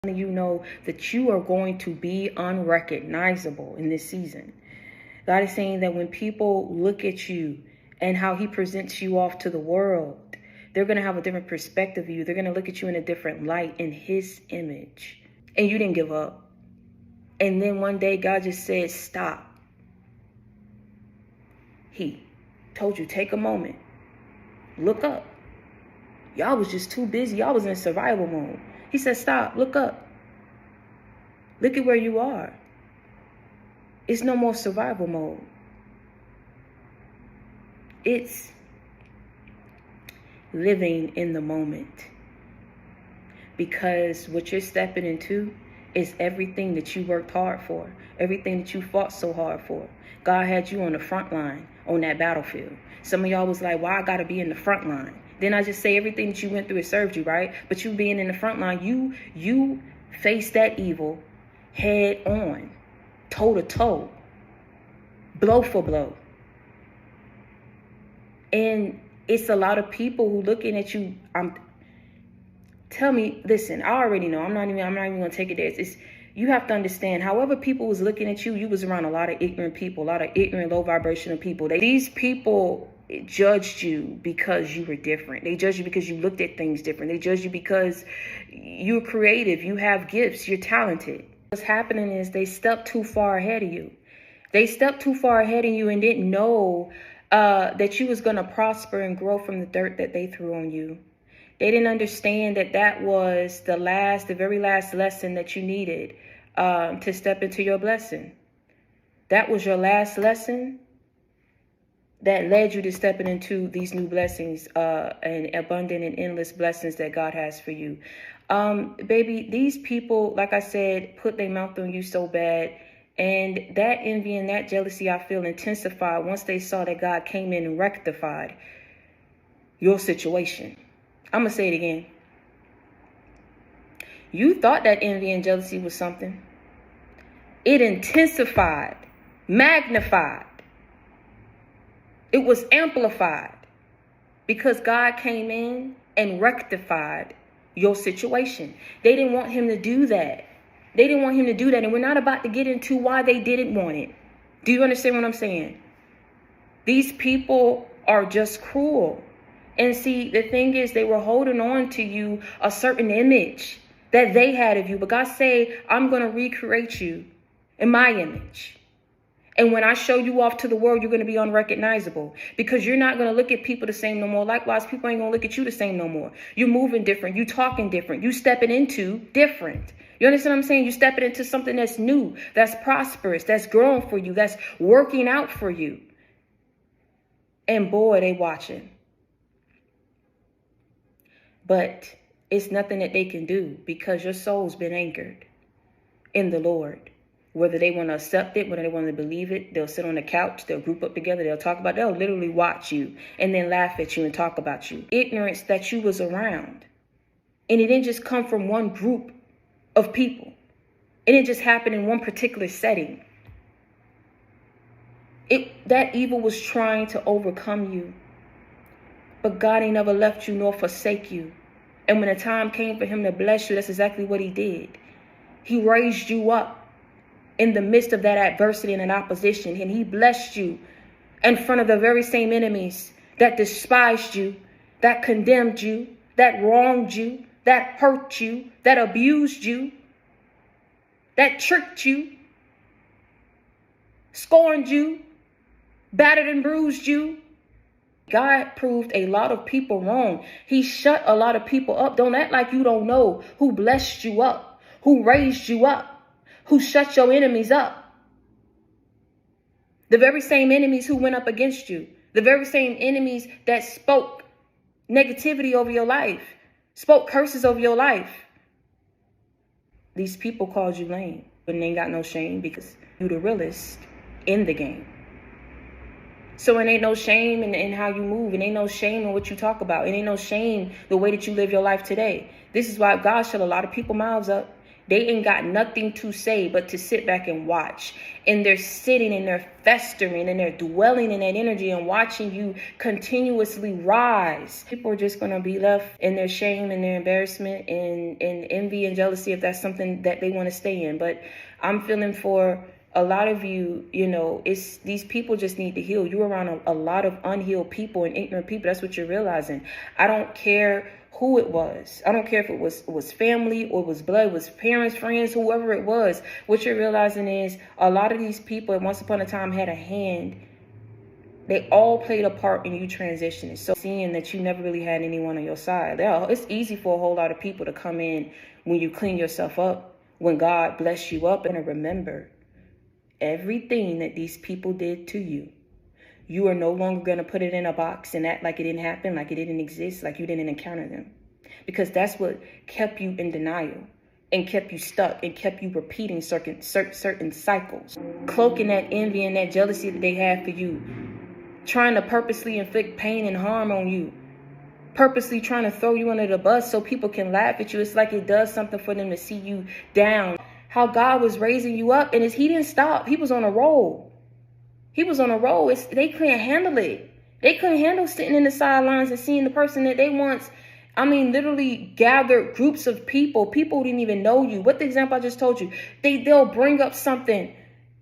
You know that you are going to be unrecognizable in this season. God is saying that when people look at you and how he presents you off to the world, they're going to have a different perspective of you. They're going to look at you in a different light, in his image. And you didn't give up. And then one day God just said, stop. He told you, take a moment. Look up. Y'all was just too busy. Y'all was in survival mode. He said, stop, look up. Look at where you are. It's no more survival mode. It's living in the moment. Because what you're stepping into is everything that you worked hard for. Everything that you fought so hard for. God had you on the front line on that battlefield. Some of y'all was like, why I gotta be in the front line? Then I just say everything that you went through, it served you, right? But you being in the front line, you face that evil head on, toe to toe, blow for blow. And it's a lot of people who looking at you. Tell me, listen, I already know. I'm not even gonna take it there. You have to understand, however people was looking at you, you was around a lot of ignorant people, a lot of ignorant, low vibrational people. These people judged you because you were different. They judged you because you looked at things different. They judged you because you're creative, you have gifts, you're talented. What's happening is they stepped too far ahead of you. They stepped too far ahead of you and didn't know that you was going to prosper and grow from the dirt that they threw on you. They didn't understand that that was the very last lesson that you needed to step into your blessing. That was your last lesson that led you to stepping into these new blessings and abundant and endless blessings that God has for you. Baby, these people, like I said, put their mouth on you so bad. And that envy and that jealousy, I feel, intensified once they saw that God came in and rectified your situation. I'm going to say it again. You thought that envy and jealousy was something. It intensified, magnified. It was amplified because God came in and rectified your situation. They didn't want him to do that. They didn't want him to do that. And we're not about to get into why they didn't want it. Do you understand what I'm saying? These people are just cruel. And see, the thing is, they were holding on to you a certain image that they had of you. But God say, I'm going to recreate you in my image. And when I show you off to the world, you're going to be unrecognizable because you're not going to look at people the same no more. Likewise, people ain't going to look at you the same no more. You're moving different. You talking different. You stepping into different. You understand what I'm saying? You're stepping into something that's new, that's prosperous, that's growing for you, that's working out for you. And boy, they watching. But it's nothing that they can do because your soul's been anchored in the Lord. Whether they want to accept it, whether they want to believe it, they'll sit on the couch, they'll group up together, they'll talk about it, they'll literally watch you and then laugh at you and talk about you. Ignorance that you was around. And it didn't just come from one group of people. It didn't just happen in one particular setting. That evil was trying to overcome you. But God ain't never left you nor forsake you. And when the time came for him to bless you, that's exactly what he did. He raised you up in the midst of that adversity and an opposition. And he blessed you in front of the very same enemies that despised you, that condemned you, that wronged you, that hurt you, that abused you, that tricked you, scorned you, battered and bruised you. God proved a lot of people wrong. He shut a lot of people up. Don't act like you don't know who blessed you up, who raised you up, who shut your enemies up. The very same enemies who went up against you. The very same enemies that spoke negativity over your life, spoke curses over your life. These people called you lame, but they ain't got no shame because you're the realest in the game. So it ain't no shame in how you move. It ain't no shame in what you talk about. It ain't no shame the way that you live your life today. This is why God shut a lot of people's mouths up. They ain't got nothing to say but to sit back and watch. And they're sitting and they're festering and they're dwelling in that energy and watching you continuously rise. People are just going to be left in their shame and their embarrassment and envy and jealousy if that's something that they want to stay in. But I'm feeling for a lot of you, you know, it's these people just need to heal. You're around a lot of unhealed people and ignorant people. That's what you're realizing. I don't care who it was. I don't care if it was family or it was blood, was parents, friends, whoever it was. What you're realizing is a lot of these people at once upon a time had a hand. They all played a part in you transitioning. So seeing that you never really had anyone on your side. It's easy for a whole lot of people to come in when you clean yourself up, when God bless you up. And remember, everything that these people did to you, you are no longer going to put it in a box and act like it didn't happen, like it didn't exist, like you didn't encounter them. Because that's what kept you in denial and kept you stuck and kept you repeating certain cycles. Cloaking that envy and that jealousy that they have for you. Trying to purposely inflict pain and harm on you. Purposely trying to throw you under the bus so people can laugh at you. It's like it does something for them to see you down. How God was raising you up, and he didn't stop. He was on a roll. He was on a roll. They couldn't handle it. They couldn't handle sitting in the sidelines and seeing the person that they once, literally gathered groups of people who didn't even know you. What the example I just told you, they'll bring up something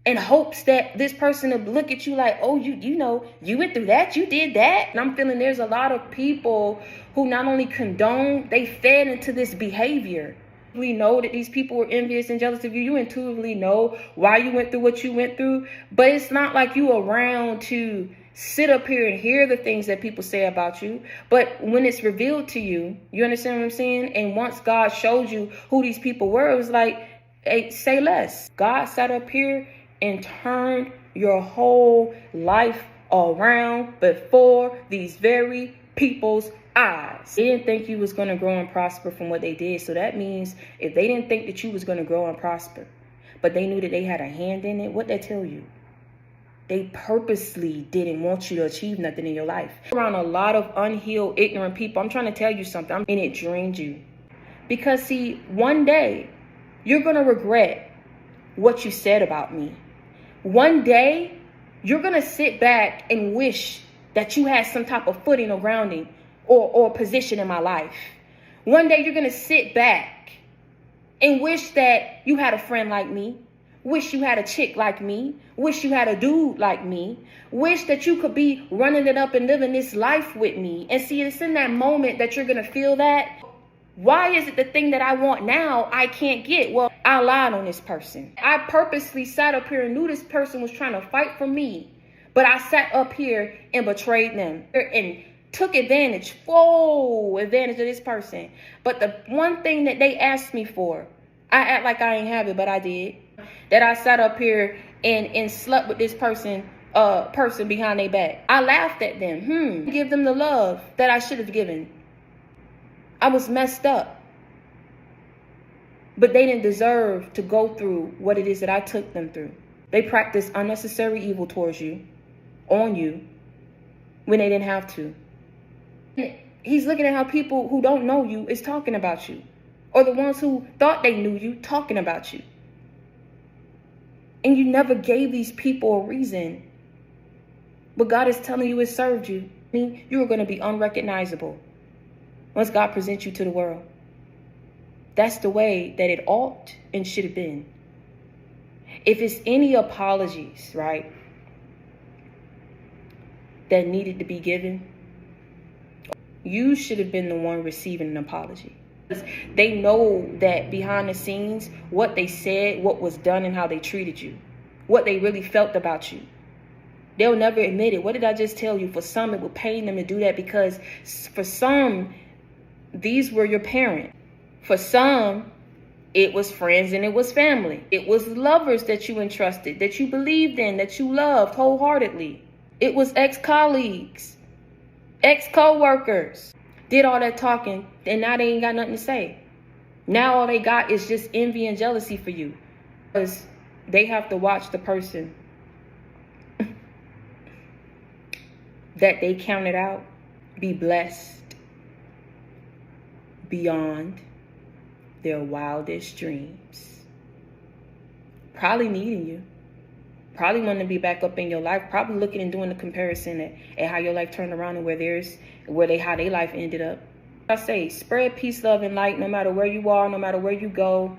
in hopes that this person will look at you like, oh, you know, you went through that, you did that. And I'm feeling there's a lot of people who not only condone, they fed into this behavior. We know that these people were envious and jealous of you. You intuitively know why you went through what you went through. But it's not like you around to sit up here and hear the things that people say about you. But when it's revealed to you, you understand what I'm saying? And once God showed you who these people were, it was like, hey, say less. God sat up here and turned your whole life around before these very people's eyes. They didn't think you was going to grow and prosper from what they did. So that means if they didn't think that you was going to grow and prosper, but they knew that they had a hand in it, what that tell you? They purposely didn't want you to achieve nothing in your life. Around a lot of unhealed, ignorant people, I'm trying to tell you something, and it drained you. Because see, one day you're going to regret what you said about me. One day you're going to sit back and wish that you had some type of footing or grounding or position in my life. One day you're going to sit back and wish that you had a friend like me. Wish you had a chick like me. Wish you had a dude like me. Wish that you could be running it up and living this life with me. And see, it's in that moment that you're going to feel that. Why is it the thing that I want now I can't get? Well, I lied on this person. I purposely sat up here and knew this person was trying to fight for me. But I sat up here and betrayed them and took full advantage of this person. But the one thing that they asked me for, I act like I ain't have it, but I did. That I sat up here and slept with this person behind their back. I laughed at them. Give them the love that I should have given. I was messed up. But they didn't deserve to go through what it is that I took them through. They practiced unnecessary evil towards you, on you, when they didn't have to. He's looking at how people who don't know you is talking about you. Or the ones who thought they knew you talking about you. And you never gave these people a reason. But God is telling you it served you. You are going to be unrecognizable once God presents you to the world. That's the way that it ought and should have been. If it's any apologies, right, that needed to be given, you should have been the one receiving an apology. They know that behind the scenes, what they said, what was done, and how they treated you, what they really felt about you. They'll never admit it. What did I just tell you? For some, it would pain them to do that because for some, these were your parents. For some, it was friends and it was family. It was lovers that you entrusted, that you believed in, that you loved wholeheartedly. It was ex-colleagues, ex-co-workers. Did all that talking, and now they ain't got nothing to say. Now all they got is just envy and jealousy for you. Because they have to watch the person that they counted out be blessed beyond their wildest dreams. Probably needing you. Probably wanting to be back up in your life. Probably looking and doing the comparison at how your life turned around and how their life ended up. I say, spread peace, love, and light no matter where you are, no matter where you go.